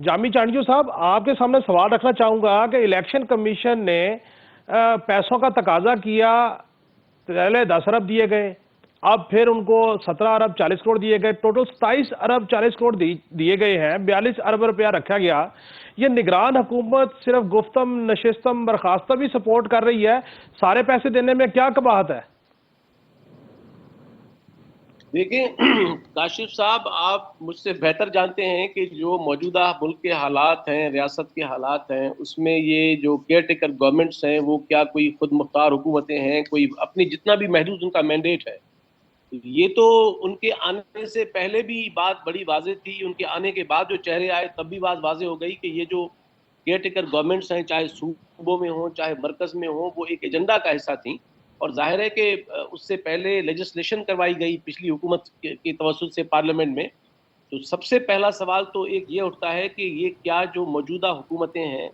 जामी चांडियो साहब, आपके सामने सवाल रखना चाहूंगा कि इलेक्शन कमीशन ने पैसों का तकाजा किया, पहले 10 अरब दिए गए, अब फिर उनको 17 अरब 40 करोड़ दिए गए, टोटल 27 अरब 40 करोड़ दिए गए हैं, 42 अरब रुपया रखा गया। ये निगरान हुकूमत सिर्फ गुफ्तम नशिस्तम बर्खास्ता भी सपोर्ट कर रही है, सारे पैसे देने में क्या कबाहत है? देखिए काशिफ साहब, आप मुझसे बेहतर जानते हैं कि जो मौजूदा मुल्क के हालात हैं, रियासत के हालात हैं, उसमें ये जो केयर टेकर गवर्नमेंट्स हैं वो क्या कोई खुद मुख्तार हुकूमतें हैं, कोई अपनी जितना भी महदूद उनका मैंडेट है। ये तो उनके आने से पहले भी बात बड़ी वाज़ेह थी, उनके आने के बाद जो चेहरे आए तब भी बात वाज़ेह हो गई कि ये जो केयर टेकर गवर्नमेंट्स हैं, चाहे सूबों में हों चाहे मरकज़ में हों, वो एक एजेंडा का हिस्सा थी। और ज़ाहिर है कि उससे पहले लेजिस्लेशन करवाई गई पिछली हुकूमत के तवस्सुत से पार्लियामेंट में। तो सबसे पहला सवाल तो एक ये उठता है कि ये क्या जो मौजूदा हुकूमतें हैं,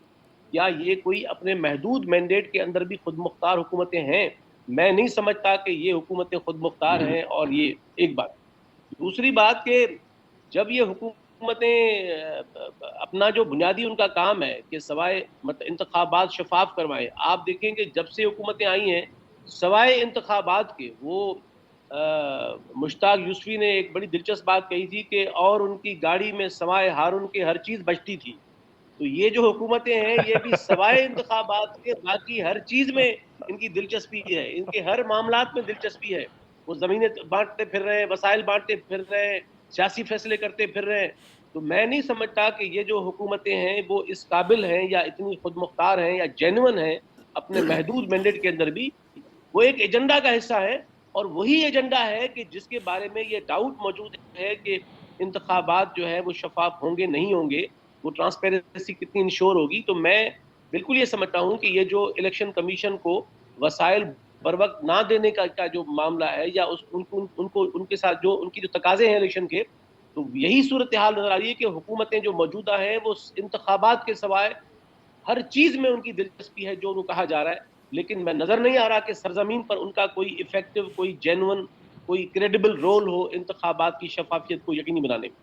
क्या ये कोई अपने महदूद मैंडेट के अंदर भी खुद मुख्तार हुकूमतें हैं? मैं नहीं समझता कि ये हुकूमतें खुद मुख्तार हैं। और ये एक बात। दूसरी बात कि जब ये हुकूमतें अपना जो बुनियादी उनका काम है कि सवाए मतलब इंतखाबात शफाफ करवाएं, आप देखें कि जब से हुकूमतें आई हैं सवाए इंतखाबात के वो मुश्ताक यूसुफी ने एक बड़ी दिलचस्प बात कही थी कि और उनकी गाड़ी में सवाए हारून के हर चीज़ बचती थी। तो ये जो हुकूमतें हैं ये भी सवाए इंतखाबात के बाकी हर चीज़ में इनकी दिलचस्पी है, इनके हर मामलात में दिलचस्पी है। वो ज़मीनें बांटते फिर रहे हैं, वसाइल बांटते फिर रहे हैं, सियासी फैसले करते फिर रहे हैं। तो मैं नहीं समझता कि ये जो हुकूमतें हैं वो इस काबिल हैं या इतनी खुद मुख्तार हैं या जेन्युइन हैं अपने महदूद मैंडेट के अंदर भी। वो एक एजेंडा का हिस्सा है और वही एजेंडा है कि जिसके बारे में ये डाउट मौजूद है कि इंतखाबात जो है वो शफाफ होंगे नहीं होंगे, वो ट्रांसपेरेंसी कितनी इंश्योर होगी। तो मैं बिल्कुल ये समझता हूँ कि ये जो इलेक्शन कमीशन को वसाइल बर वक्त ना देने का जो मामला है या उनको उनके साथ जो उनकी जो तकाजे हैं इलेक्शन के, तो यही सूरत हाल नजर आ रही है कि हुकूमतें जो मौजूदा हैं वो इंतखाबात के सवाए हर चीज में उनकी दिलचस्पी है जो उनको कहा जा रहा है। लेकिन मैं नजर नहीं आ रहा कि सरजमीन पर उनका कोई इफेक्टिव, कोई जेन्युइन, कोई क्रेडिबल रोल हो इंतखाबात की शफाफियत को यकीनी बनाने में।